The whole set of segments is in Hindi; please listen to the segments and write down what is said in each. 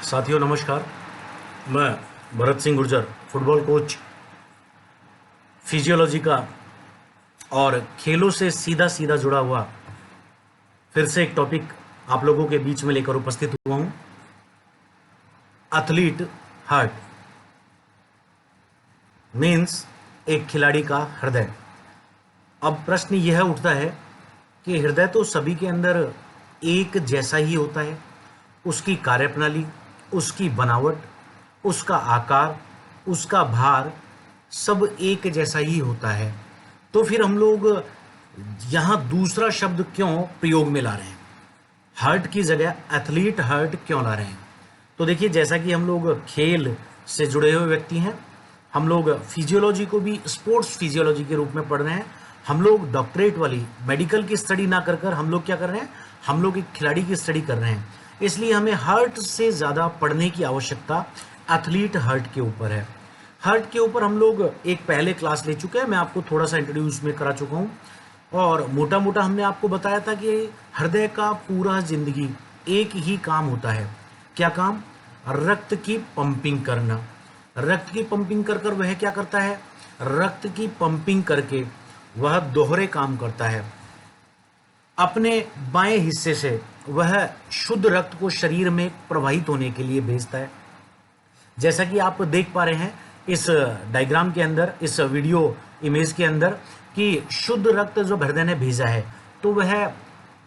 साथियों नमस्कार। मैं Bharat Singh Gurjar, football coach, physiology का और खेलों से सीधा सीधा जुड़ा हुआ फिर से एक टॉपिक आप लोगों के बीच में लेकर उपस्थित हुआ हूं। एथलीट हार्ट मीन्स एक खिलाड़ी का हृदय। अब प्रश्न यह उठता है कि हृदय तो सभी के अंदर एक जैसा ही होता है, उसकी कार्यप्रणाली, उसकी बनावट, उसका आकार, उसका भार सब एक जैसा ही होता है। तो फिर हम लोग यहाँ दूसरा शब्द क्यों प्रयोग में ला रहे हैं? हार्ट की जगह एथलीट हार्ट क्यों ला रहे हैं? तो देखिए, जैसा कि हम लोग खेल से जुड़े हुए व्यक्ति हैं, हम लोग फिजियोलॉजी को भी स्पोर्ट्स फिजियोलॉजी के रूप में पढ़ रहे हैं। हम लोग डॉक्टरेट वाली मेडिकल की स्टडी ना कर हम लोग क्या कर रहे हैं? हम लोग एक खिलाड़ी की स्टडी कर रहे हैं। इसलिए हमें हार्ट से ज़्यादा पढ़ने की आवश्यकता एथलीट हार्ट के ऊपर है। हार्ट के ऊपर हम लोग एक पहले क्लास ले चुके हैं, मैं आपको थोड़ा सा इंट्रोड्यूस में करा चुका हूँ और मोटा मोटा हमने आपको बताया था कि हृदय का पूरा जिंदगी एक ही काम होता है। क्या काम? रक्त की पंपिंग करना। रक्त की पंपिंग कर वह क्या करता है? रक्त की पंपिंग करके वह दोहरे काम करता है। अपने बाएं हिस्से से वह शुद्ध रक्त को शरीर में प्रवाहित होने के लिए भेजता है। जैसा कि आप देख पा रहे हैं इस डायग्राम के अंदर, इस वीडियो इमेज के अंदर, कि शुद्ध रक्त जो हृदय ने भेजा है तो वह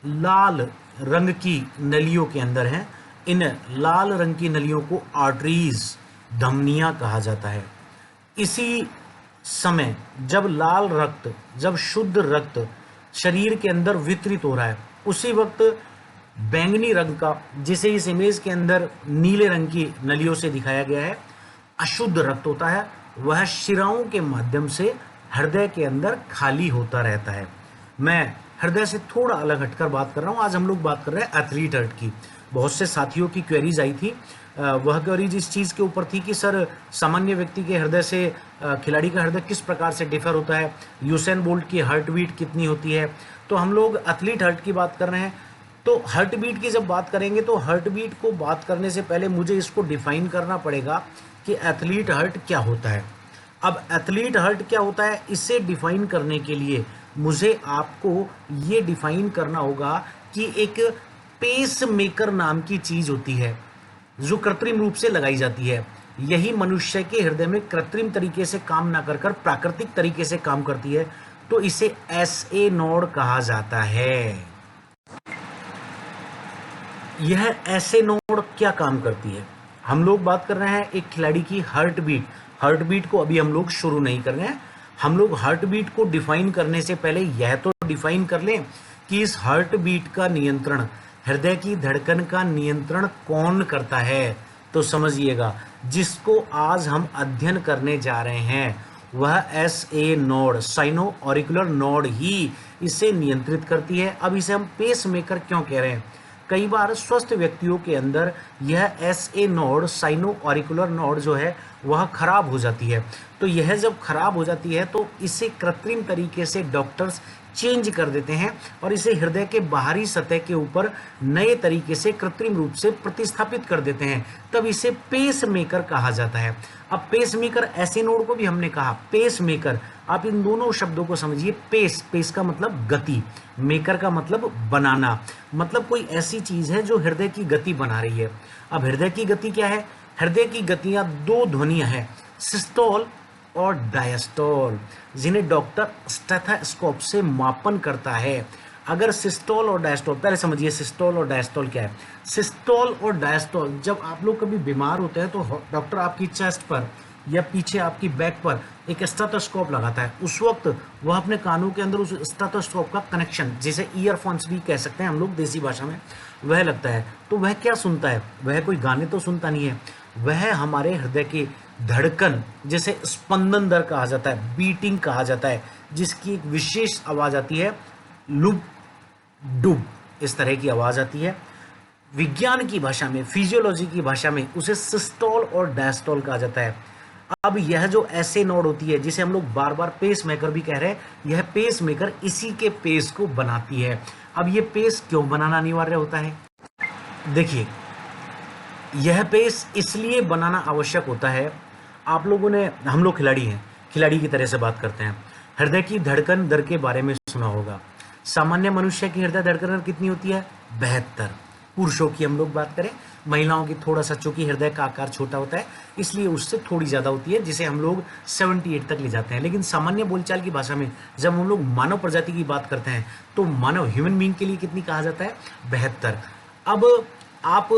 लाल रंग की नलियों के अंदर है। इन लाल रंग की नलियों को आर्टरीज, धमनियां कहा जाता है। इसी समय जब शुद्ध रक्त शरीर के अंदर वितरित हो रहा है, उसी वक्त बैंगनी रंग का, जिसे इस इमेज के अंदर नीले रंग की नलियों से दिखाया गया है, अशुद्ध रक्त होता है। वह शिराओं के माध्यम से हृदय के अंदर खाली होता रहता है। मैं हृदय से थोड़ा अलग हटकर बात कर रहा हूँ। आज हम लोग बात कर रहे हैं एथलीट हार्ट की। बहुत से साथियों की क्वेरीज आई थी। वह क्वेरीज इस चीज़ के ऊपर थी कि सर, सामान्य व्यक्ति के हृदय से खिलाड़ी का हृदय किस प्रकार से डिफर होता है, यूसेन बोल्ट की हार्ट बीट कितनी होती है। तो हम लोग एथलीट हार्ट की बात कर रहे हैं। तो हार्ट बीट की जब बात करेंगे तो हार्ट बीट को बात करने से पहले मुझे इसको डिफाइन करना पड़ेगा कि एथलीट हार्ट क्या होता है। अब एथलीट हार्ट क्या होता है, इसे डिफाइन करने के लिए मुझे आपको ये डिफाइन करना होगा कि एक पेस मेकर नाम की चीज होती है जो कृत्रिम रूप से लगाई जाती है। यही मनुष्य के हृदय में कृत्रिम तरीके से काम ना कर प्राकृतिक तरीके से काम करती है। तो इसे SA नोड कहा जाता है। यह SA नोड क्या काम करती है? हम लोग बात कर रहे हैं एक खिलाड़ी की हार्ट बीट। हार्ट बीट को अभी हम लोग शुरू नहीं कर रहे हैं। हम लोग हार्ट बीट को डिफाइन करने से पहले यह तो डिफाइन कर लें कि इस हार्ट बीट का नियंत्रण, हृदय की धड़कन का नियंत्रण कौन करता है। तो समझिएगा, जिसको आज हम अध्ययन करने जा रहे हैं वह SA node, sino auricular node ही इसे नियंत्रित करती है। अब इसे हम पेस मेकर क्यों कह रहे हैं? कई बार स्वस्थ व्यक्तियों के अंदर यह SA node, sino auricular node जो है वह खराब हो जाती है। तो यह जब खराब हो जाती है तो इसे कृत्रिम तरीके से डॉक्टर्स चेंज कर देते हैं और इसे हृदय के बाहरी सतह के ऊपर नए तरीके से कृत्रिम रूप से प्रतिस्थापित कर देते हैं। तब इसे पेस मेकर कहा जाता है। अब पेस मेकर, SA नोड को भी हमने कहा पेस मेकर। आप इन दोनों शब्दों को समझिए। पेस का मतलब गति, मेकर का मतलब बनाना, मतलब कोई ऐसी चीज है जो हृदय की गति बना रही है। अब हृदय की गति क्या है? हृदय की गतियां दो ध्वनियां हैं, सिस्टोल और डायस्टोल, जिन्हें डॉक्टर स्टेथोस्कोप से मापन करता है। अगर सिस्टोल और डायस्टोल, पहले समझिए सिस्टोल और डायस्टोल क्या है। सिस्टोल और डायस्टोल, जब आप लोग कभी बीमार होते हैं तो डॉक्टर आपकी चेस्ट पर या पीछे आपकी बैक पर एक स्टेथोस्कोप लगाता है। उस वक्त वह अपने कानों के अंदर उस स्टेथोस्कोप का कनेक्शन, जिसे ईयरफोन्स भी कह सकते हैं हम लोग देसी भाषा में, वह लगता है। तो वह क्या सुनता है? वह कोई गाने तो सुनता नहीं है, वह हमारे हृदय की धड़कन, जिसे स्पंदन दर कहा जाता है, बीटिंग कहा जाता है, जिसकी एक विशेष आवाज आती है, लुप डुब, इस तरह की आवाज आती है। विज्ञान की भाषा में, फिजियोलॉजी की भाषा में उसे सिस्टोल और डायस्टोल कहा जाता है। अब यह जो SA नोड होती है, जिसे हम लोग बार बार पेस मेकर भी कह रहे हैं, यह पेस मेकर इसी के पेस को बनाती है। अब ये पेस क्यों बनाना अनिवार्य होता है? देखिए, यह पेस इसलिए बनाना आवश्यक होता है, आप लोगों ने, हम लोग खिलाड़ी हैं, खिलाड़ी की तरह से बात करते हैं। हृदय की धड़कन दर के बारे में सुना होगा। सामान्य मनुष्य की हृदय धड़कन दर कितनी होती है? 72। पुरुषों की हम लोग बात करें, महिलाओं की थोड़ा सा, चूंकि हृदय का आकार छोटा होता है इसलिए उससे थोड़ी ज़्यादा होती है, जिसे हम लोग 78 तक ले जाते हैं। लेकिन सामान्य बोलचाल की भाषा में जब हम लोग मानव प्रजाति की बात करते हैं तो मानव ह्यूमन बीइंग के लिए कितनी कहा जाता है? 72। अब आप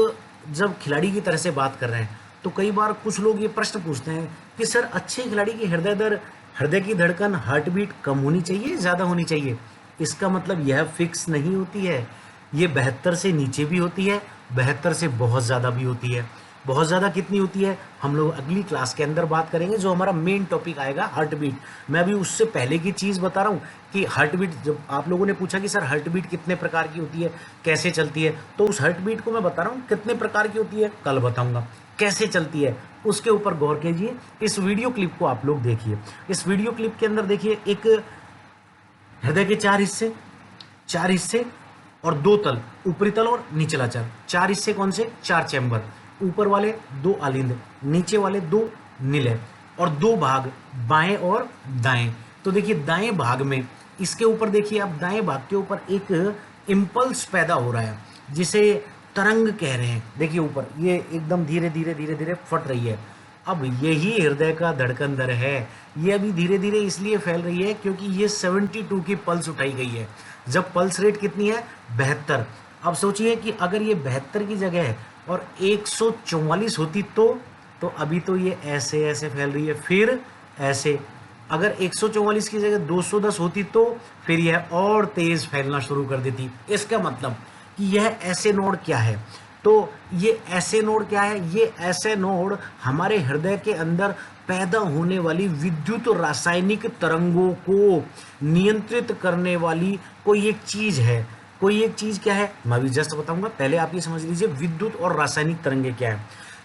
जब खिलाड़ी की तरह से बात कर रहे हैं तो कई बार कुछ लोग ये प्रश्न पूछते हैं कि सर, अच्छे खिलाड़ी की हृदय की धड़कन, हार्ट बीट कम होनी चाहिए, ज़्यादा होनी चाहिए? इसका मतलब यह फिक्स नहीं होती है। ये 72 से नीचे भी होती है, 72 से बहुत ज़्यादा भी होती है। बहुत ज़्यादा कितनी होती है हम लोग अगली क्लास के अंदर बात करेंगे, जो हमारा मेन टॉपिक आएगा, हार्ट बीट। मैं अभी उससे पहले की चीज़ बता रहा हूँ कि हार्ट बीट, जब आप लोगों ने पूछा कि सर हार्ट बीट कितने प्रकार की होती है, कैसे चलती है, तो उस हार्ट बीट को मैं बता रहा हूँ कितने प्रकार की होती है, कल बताऊँगा। कैसे चलती है उसके ऊपर गौर कीजिए। इस वीडियो क्लिप को आप लोग देखिए। इस वीडियो क्लिप के अंदर देखिए, एक हृदय के चार हिस्से और दो तल, ऊपरी तल और निचला तल। चार हिस्से कौन से? 4 चैम्बर। ऊपर वाले 2 अलिंद, नीचे वाले 2 निलय, और 2 भाग, बाएं और दाएं। तो देखिए दाएं भाग में, इसके ऊपर देखिए आप, दाएं भाग के ऊपर एक इम्पल्स पैदा हो रहा है जिसे तरंग कह रहे हैं। देखिए ऊपर ये एकदम धीरे धीरे धीरे धीरे फट रही है। अब यही हृदय का धड़कन दर है। ये अभी धीरे धीरे इसलिए फैल रही है क्योंकि ये 72 की पल्स उठाई गई है। जब पल्स रेट कितनी है? 72। अब सोचिए कि अगर ये 72 की जगह है और 144 होती तो अभी तो ये ऐसे ऐसे फैल रही है, फिर ऐसे। अगर 144 की जगह 210 होती तो फिर यह और तेज फैलना शुरू कर देती। इसका मतलब कि यह ऐसे नोड क्या है? तो ये ऐसे नोड क्या है? ये ऐसे नोड हमारे हृदय के अंदर पैदा होने वाली विद्युत रासायनिक तरंगों को नियंत्रित करने वाली कोई एक चीज है। कोई एक चीज क्या है मैं अभी जस्ट बताऊंगा, पहले आप ये समझ लीजिए विद्युत और रासायनिक तरंगे क्या है।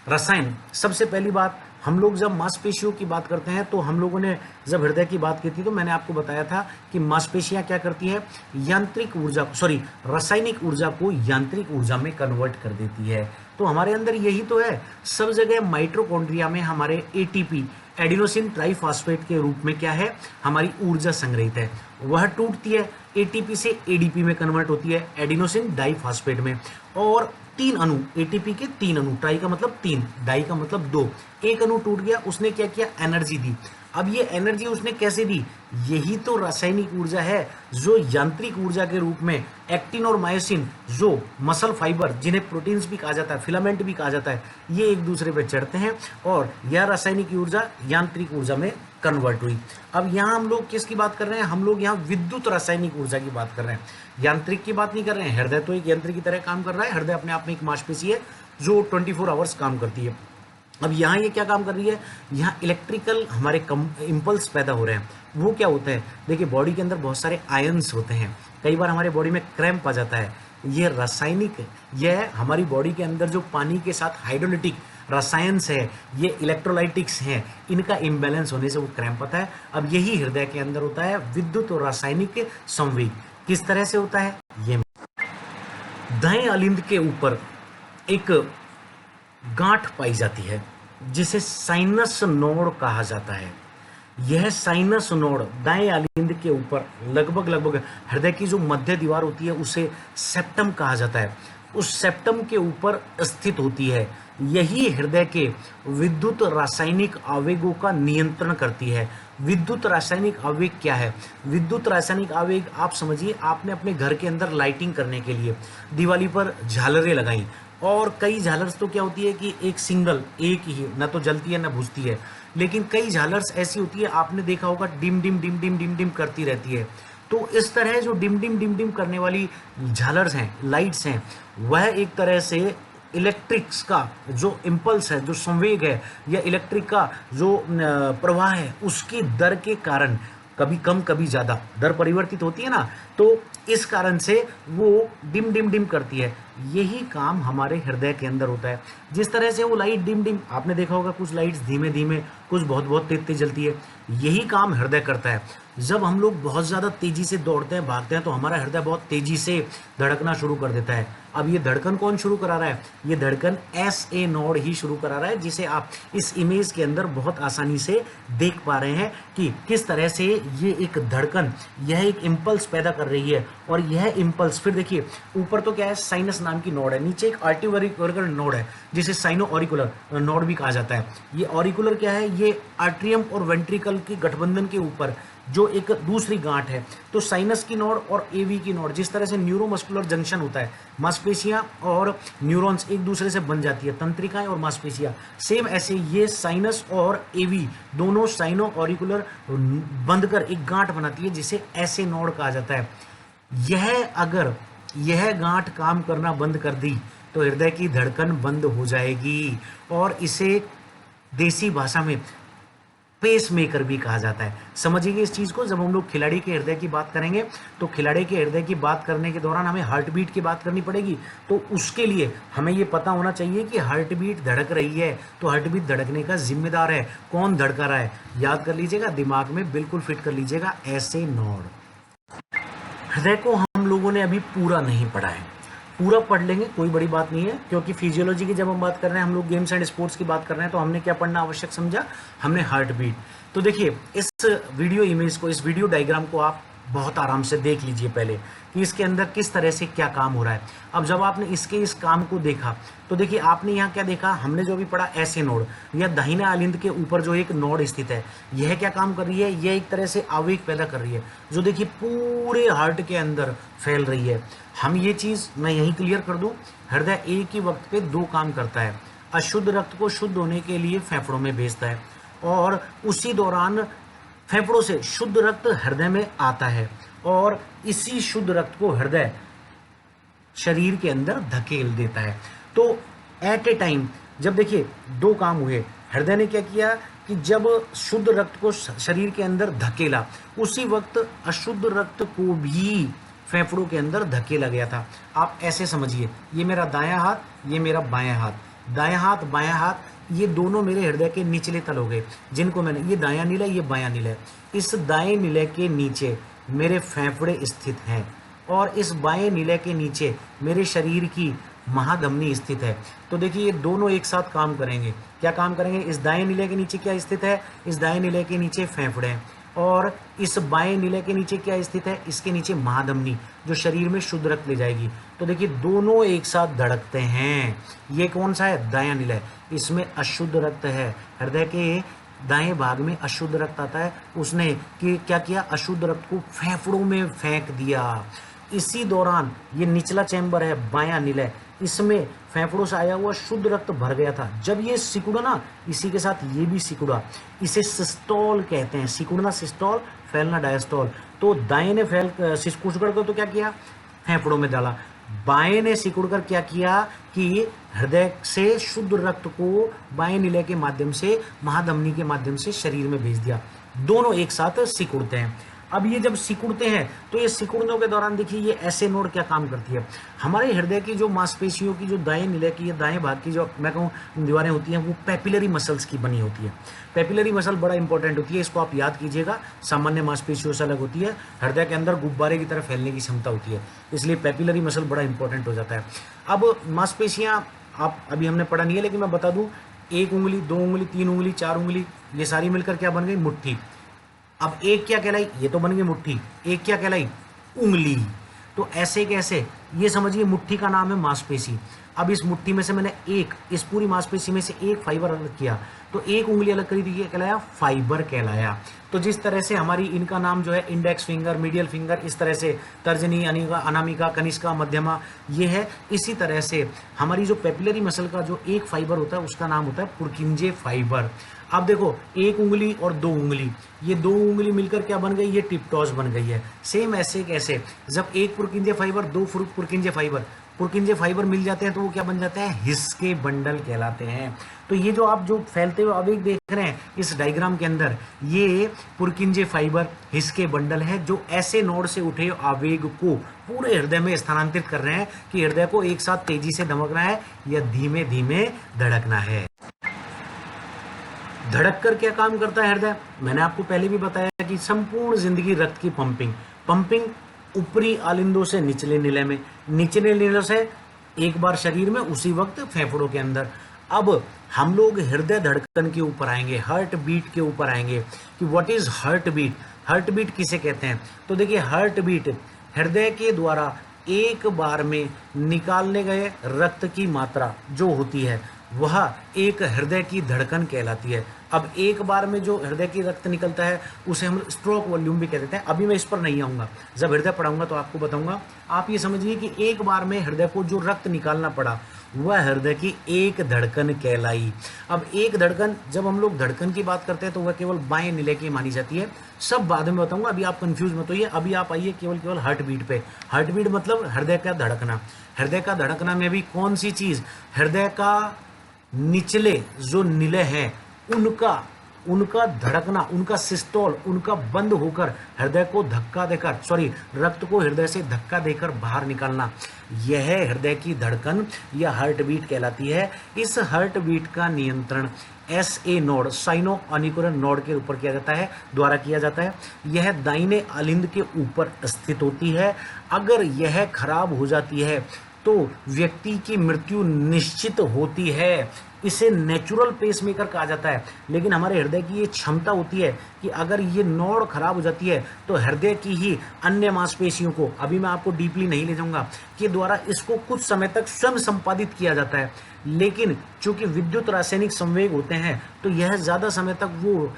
रसायन, सबसे पहली बात, हम लोग जब मांसपेशियों की बात करते हैं तो हम लोगों ने जब हृदय की बात की थी तो मैंने आपको बताया था कि मांसपेशियां क्या करती है? यांत्रिक ऊर्जा, सॉरी, रासायनिक ऊर्जा को यांत्रिक ऊर्जा में कन्वर्ट कर देती है। तो हमारे अंदर यही तो है। सब जगह माइटोकॉन्ड्रिया में हमारे एटीपी, एडिनोसिन ट्राइफॉस्फेट के रूप में क्या है? हमारी ऊर्जा संग्रहित है। वह टूटती है, एटीपी से एडीपी में कन्वर्ट होती है, एडिनोसिन डाइफॉस्फेट में। और 3 अणु, एटीपी के 3 अणु, ट्राई का मतलब 3, डाई का मतलब 2, एक अणु टूट गया, उसने क्या किया? एनर्जी दी। अब ये एनर्जी उसने कैसे दी? यही तो रासायनिक ऊर्जा है जो यांत्रिक ऊर्जा के रूप में एक्टिन और मायोसिन, जो मसल फाइबर, जिन्हें प्रोटीन्स भी कहा जाता है, फिलामेंट भी कहा जाता है, ये एक दूसरे पे चढ़ते हैं और यह रासायनिक ऊर्जा यांत्रिक ऊर्जा में कन्वर्ट हुई। अब यहाँ हम लोग किसकी बात कर रहे हैं? हम लोग यहाँ विद्युत रासायनिक ऊर्जा की बात कर रहे हैं, यांत्रिक की बात नहीं कर रहे हैं। हृदय तो एक यंत्र की तरह काम कर रहा है। हृदय अपने आप में एक मांसपेशी है जो 24 आवर्स काम करती है। अब यहाँ ये क्या काम कर रही है? यहाँ इलेक्ट्रिकल हमारे इम्पल्स पैदा हो रहे हैं। वो क्या होता है? देखिए बॉडी के अंदर बहुत सारे आयंस होते हैं। कई बार हमारे बॉडी में क्रैम्प आ जाता है। ये रासायनिक, यह हमारी बॉडी के अंदर जो पानी के साथ हाइड्रोलिटिक रसायंस है, ये इलेक्ट्रोलाइटिक्स हैं, इनका इम्बैलेंस होने से वो क्रैम्प आता है। अब यही हृदय के अंदर होता है विद्युत और रासायनिक संवेग। किस तरह से होता है? ये दाएं अलिंद के ऊपर एक गांठ पाई जाती है जिसे साइनस नोड कहा जाता है। यह साइनस नोड दाएं अलिंद के ऊपर लगभग हृदय की जो मध्य दीवार होती है उसे सेप्टम कहा जाता है, उस सेप्टम के ऊपर स्थित होती है। यही हृदय के विद्युत रासायनिक आवेगों का नियंत्रण करती है। विद्युत रासायनिक आवेग क्या है? विद्युत रासायनिक आवेग आप समझिए, आपने अपने घर के अंदर लाइटिंग करने के लिए दिवाली पर झालरें लगाई, और कई झालर्स तो क्या होती है कि एक सिंगल, एक ही, ना तो जलती है ना बुझती है। लेकिन कई झालर्स ऐसी होती है, आपने देखा होगा, dim dim dim dim dim dim करती रहती है। तो इस तरह जो डिम डिम डिम डिम करने वाली झालर्स हैं, लाइट्स हैं, वह एक तरह से इलेक्ट्रिक्स का जो इम्पल्स है, जो संवेग है, या इलेक्ट्रिक का जो प्रवाह है, उसकी दर के कारण कभी कम कभी ज़्यादा दर परिवर्तित होती है ना, तो इस कारण से वो डिम डिम डिम करती है। यही काम हमारे हृदय के अंदर होता है। जिस तरह से वो लाइट डिम डिम, आपने देखा होगा कुछ लाइट्स धीमे धीमे, कुछ बहुत बहुत तेज तेज जलती है, यही काम हृदय करता है। जब हम लोग बहुत ज़्यादा तेजी से दौड़ते हैं, भागते हैं, तो हमारा हृदय बहुत तेजी से धड़कना शुरू कर देता है। अब ये धड़कन कौन शुरू करा रहा है? ये धड़कन SA नोड ही शुरू करा रहा है, जिसे आप इस इमेज के अंदर बहुत आसानी से देख पा रहे हैं कि किस तरह से ये एक धड़कन, यह एक इम्पल्स पैदा कर रही है। और यह इम्पल्स फिर देखिए, ऊपर तो क्या है, साइनस नाम की नोड है, नीचे एक आर्टियोरिकुलर नोड है जिसे साइनो ऑरिकुलर नोड भी कहा जाता है। ये ऑरिकुलर क्या है? ये आर्ट्रियम और वेंट्रिकल के गठबंधन के ऊपर जो एक दूसरी गांठ है। तो साइनस की नोड और AV की नोड, जिस तरह से न्यूरोमस्कुलर जंक्शन होता है, मांसपेशियां और न्यूरॉन्स एक दूसरे से बन जाती है, तंत्रिकाएं और मांसपेशियां, सेम ऐसे ये साइनस और AV दोनों साइनो ऑरिकुलर बंध कर एक गांठ बनाती है, जिसे SA नोड कहा जाता है। अगर यह गांठ काम करना बंद कर दी तो हृदय की धड़कन बंद हो जाएगी, और इसे देसी भाषा में पेस मेकर भी कहा जाता है। समझिए इस चीज को। जब हम लोग खिलाड़ी के हृदय की बात करेंगे, तो खिलाड़ी के हृदय की बात करने के दौरान हमें हार्ट बीट की बात करनी पड़ेगी। तो उसके लिए हमें ये पता होना चाहिए कि हार्ट बीट धड़क रही है, तो हार्ट बीट धड़कने का जिम्मेदार है कौन? धड़का रहा है। याद कर लीजिएगा, दिमाग में बिल्कुल फिट कर लीजिएगा, ऐसे नोड। हृदय को हम लोगों ने अभी पूरा नहीं पढ़ा है, पूरा पढ़ लेंगे, कोई बड़ी बात नहीं है, क्योंकि फिजियोलॉजी की जब हम बात कर रहे हैं, हम लोग गेम्स एंड स्पोर्ट्स की बात कर रहे हैं, तो हमने क्या पढ़ना आवश्यक समझा? हमने हार्ट बीट। तो देखिए, इस वीडियो इमेज को, इस वीडियो डायग्राम को आप बहुत आराम से देख लीजिए पहले कि इसके अंदर किस तरह से क्या काम हो रहा है। अब जब आपने इस काम को देखा, तो देखिए आपने यहाँ क्या देखा, हमने जो भी पढ़ा ऐसे नोड, या दाहिने आलिंद के ऊपर जो एक नोड स्थित है, यह क्या काम कर रही है? यह एक तरह से आवेग पैदा कर रही है, जो देखिए पूरे हार्ट के अंदर फैल रही है। हम ये चीज़ मैं यहीं क्लियर कर दूं, हृदय एक ही वक्त पे दो काम करता है। अशुद्ध रक्त को शुद्ध होने के लिए फेफड़ों में भेजता है, और उसी दौरान फेफड़ों से शुद्ध रक्त हृदय में आता है, और इसी शुद्ध रक्त को हृदय शरीर के अंदर धकेल देता है। तो एट ए टाइम जब देखिए दो काम हुए, हृदय ने क्या किया कि जब शुद्ध रक्त को शरीर के अंदर धकेला, उसी वक्त अशुद्ध रक्त को भी फेफड़ों के अंदर धकेला गया था। आप ऐसे समझिए, ये मेरा दायां हाथ, ये मेरा बायां हाथ, दायां हाथ बायां हाथ, ये दोनों मेरे हृदय के निचले तल हो गए, जिनको मैंने, ये दायां नीला, ये बायां नीला है। इस दाएं नीले के नीचे मेरे फेफड़े स्थित हैं, और इस बाएं नीले के नीचे मेरे शरीर की महाधमनी स्थित है। तो देखिए ये दोनों एक साथ काम करेंगे। क्या काम करेंगे? इस दाएं नीले के नीचे क्या स्थित है? इस दाएं नीले के नीचे फेफड़े हैं, और इस बाएं नीले के नीचे क्या स्थित है? इसके नीचे महाधमनी, जो शरीर में शुद्ध रक्त ले जाएगी। तो देखिए दोनों एक साथ धड़कते हैं। ये कौन सा है? दायां नीला, इसमें अशुद्ध रक्त है, हृदय के दाएं भाग में अशुद्ध रक्त आता है। उसने क्या किया? अशुद्ध रक्त को फेफड़ों में फेंक दिया। इसी दौरान ये निचला चैम्बर है बायां नीला, इसमें फेफड़ों से आया हुआ शुद्ध रक्त भर गया था। जब ये सिकुड़ा ना, इसी के साथ ये भी सिकुड़ा, इसे सिस्टोल कहते हैं। सिकुड़ना सिस्टोल, फैलना डायस्टोल। तो दाएं ने सिकुड़ कर तो क्या किया? फेफड़ों में डाला। बाएं ने सिकुड़ कर क्या किया कि हृदय से शुद्ध रक्त को बाएं नीले के माध्यम से, महाधमनी के माध्यम से शरीर में भेज दिया। दोनों एक साथ सिकुड़ते हैं। अब ये जब सिकुड़ते हैं, तो ये सिकुड़ने के दौरान देखिए ये ऐसे नोड क्या काम करती है। हमारे हृदय की जो मांसपेशियों की जो दाएं नीले की, दाएं भाग की जो मैं कहूँ दीवारें होती हैं, वो पेपिलरी मसल्स की बनी होती है। पेपिलरी मसल बड़ा इंपॉर्टेंट होती है, इसको आप याद कीजिएगा। सामान्य मांसपेशियों से अलग होती है, हृदय के अंदर गुब्बारे की तरह फैलने की क्षमता होती है, इसलिए पेपिलरी मसल बड़ा इंपॉर्टेंट हो जाता है। अब मांसपेशियाँ आप अभी हमने पढ़ा नहीं है, लेकिन मैं बता दूँ, 1 उंगली, 2 उंगली, 3 उंगली, 4 उंगली, ये सारी मिलकर क्या बन गई? मुट्ठी। अब एक क्या कहलाई? ये तो बन गई मुट्ठी। एक क्या कहलाई? उंगली। तो ऐसे कैसे? ये समझिए मुट्ठी का नाम है मांसपेशी। अब इस मुट्ठी में से मैंने इस पूरी मांसपेशी में से एक फाइबर अलग किया, तो एक उंगली अलग करी थी, ये कहलाया फाइबर कहलाया। तो जिस तरह से हमारी इनका नाम जो है इंडेक्स फिंगर, मीडियल फिंगर, इस तरह से तर्जनी, अनामिका, कनिष्का, मध्यमा, ये है। इसी तरह से हमारी जो पेपिलरी मसल का जो एक फाइबर होता है, उसका नाम होता है पुर्किंजे फाइबर। अब देखो, एक उंगली और 2 उंगली, ये 2 उंगली मिलकर क्या बन गई? ये टिप्टोस बन गई है। सेम ऐसे कैसे? जब एक पुर्किंजे फाइबर, 2 पुर्किंजे फाइबर मिल जाते हैं, तो वो क्या बन जाते हैं? हिस्के बंडल कहलाते हैं। तो ये जो आप जो फैलते हुए आवेग देख रहे हैं इस डायग्राम के अंदर, ये पुरकिंजे फाइबर हिस के बंडल है जो ऐसे नोड से उठे आवेग को पूरे हृदय में स्थानांतरित कर रहे हैं कि हृदय को एक साथ तेजी से धड़कना है या धीमे धीमे धड़कना है। धड़क कर क्या काम करता है हृदय? मैंने आपको पहले भी बताया कि संपूर्ण जिंदगी रक्त की पंपिंग ऊपरी आलिंदों से निचले नीले में, निचले नीले से एक बार शरीर में, उसी वक्त फेफड़ों के अंदर। अब हम लोग हृदय धड़कन के ऊपर आएंगे, हार्ट बीट के ऊपर आएंगे कि what is heart beat. Heart beat किसे कहते हैं? तो देखिए, हार्ट बीट हृदय के द्वारा एक बार में निकालने गए रक्त की मात्रा जो होती है वह एक हृदय की धड़कन कहलाती है। अब एक बार में जो हृदय की रक्त निकलता है उसे हम स्ट्रोक वॉल्यूम भी कह देते हैं। अभी मैं इस पर नहीं आऊँगा, जब हृदय पढ़ाऊंगा तो आपको बताऊंगा। आप ये समझिए कि एक बार में हृदय को जो रक्त निकालना पड़ा वह हृदय की एक धड़कन कहलाई। अब एक धड़कन, जब हम लोग धड़कन की बात करते हैं तो वह केवल बाएं नीले की मानी जाती है। सब बाद में बताऊंगा, अभी आप कंफ्यूज मत होइए। अभी आप आइए केवल हार्ट बीट पे। हार्ट बीट मतलब हृदय का धड़कना। हृदय का धड़कना में भी कौन सी चीज? हृदय का निचले जो नीले हैं उनका धड़कना, उनका सिस्टोल, उनका बंद होकर हृदय को धक्का देकर, रक्त को हृदय से धक्का देकर बाहर निकालना, यह हृदय की धड़कन या हार्ट बीट कहलाती है। इस हार्ट बीट का नियंत्रण SA नोड, साइनो ऑनिकुलर नोड के ऊपर किया जाता है, द्वारा किया जाता है। यह दाहिने आलिंद के ऊपर स्थित होती है। अगर यह खराब हो जाती है तो व्यक्ति की मृत्यु निश्चित होती है। इसे नेचुरल पेसमेकर कहा जाता है। लेकिन हमारे हृदय की ये क्षमता होती है कि अगर ये नोड खराब हो जाती है तो हृदय की ही अन्य मांसपेशियों को, अभी मैं आपको डीपली नहीं ले जाऊंगा, के द्वारा इसको कुछ समय तक स्वयं संपादित किया जाता है। लेकिन चूंकि विद्युत रासायनिक संवेग होते हैं तो यह ज़्यादा समय तक वो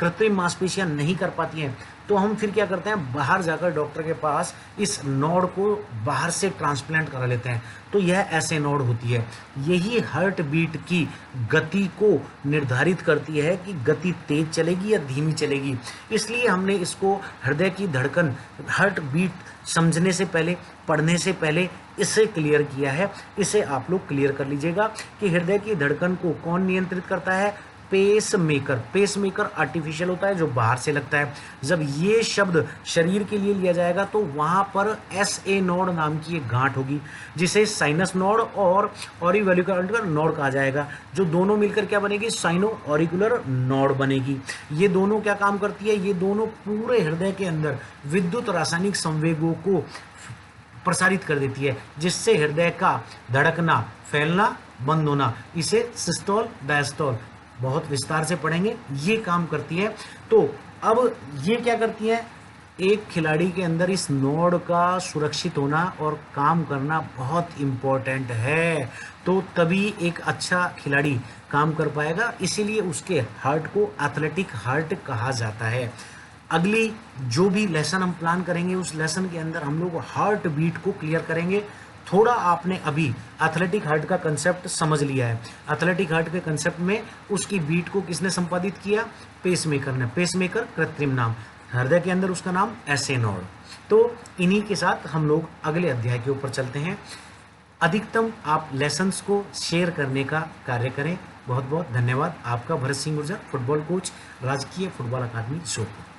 कृत्रिम मांसपेशियां नहीं कर पाती हैं। तो हम फिर क्या करते हैं, बाहर जाकर डॉक्टर के पास इस नोड को बाहर से ट्रांसप्लांट करा लेते हैं। तो यह ऐसे नोड होती है। यही हार्ट बीट की गति को निर्धारित करती है कि गति तेज चलेगी या धीमी चलेगी। इसलिए हमने इसको हृदय की धड़कन, हार्ट बीट समझने से पहले, पढ़ने से पहले इसे क्लियर किया है। इसे आप लोग क्लियर कर लीजिएगा कि हृदय की धड़कन को कौन नियंत्रित करता है? पेसमेकर आर्टिफिशियल होता है जो बाहर से लगता है। जब ये शब्द शरीर के लिए लिया जाएगा तो वहां पर SA नोड नाम की एक गांठ होगी जिसे साइनस नोड और ऑरिक्युलर नोड कहा जाएगा, जो दोनों मिलकर क्या बनेगी? साइनो ऑरिक्युलर नोड बनेगी। ये दोनों क्या काम करती है? ये दोनों पूरे हृदय के अंदर विद्युत रासायनिक संवेगों को प्रसारित कर देती है, जिससे हृदय का धड़कना, फैलना, बंद होना, इसे सिस्टोल डायस्टोल बहुत विस्तार से पढ़ेंगे, ये काम करती है। तो अब ये क्या करती है? एक खिलाड़ी के अंदर इस नोड का सुरक्षित होना और काम करना बहुत इम्पोर्टेंट है। तो तभी एक अच्छा खिलाड़ी काम कर पाएगा। इसीलिए उसके हार्ट को एथलेटिक हार्ट कहा जाता है। अगली जो भी लेसन हम प्लान करेंगे उस लेसन के अंदर हम लोग हार्ट बीट को क्लियर करेंगे। थोड़ा आपने अभी एथलेटिक हार्ट का कंसेप्ट समझ लिया है। एथलेटिक हार्ट के कंसेप्ट में उसकी बीट को किसने संपादित किया? पेसमेकर ने। पेसमेकर कृत्रिम नाम, हृदय के अंदर उसका नाम SA नोड। तो इन्हीं के साथ हम लोग अगले अध्याय के ऊपर चलते हैं। अधिकतम आप लेसन्स को शेयर करने का कार्य करें। बहुत बहुत धन्यवाद। आपका भरत सिंह गुर्जर, फुटबॉल कोच, राजकीय फुटबॉल अकादमी, सोपोर।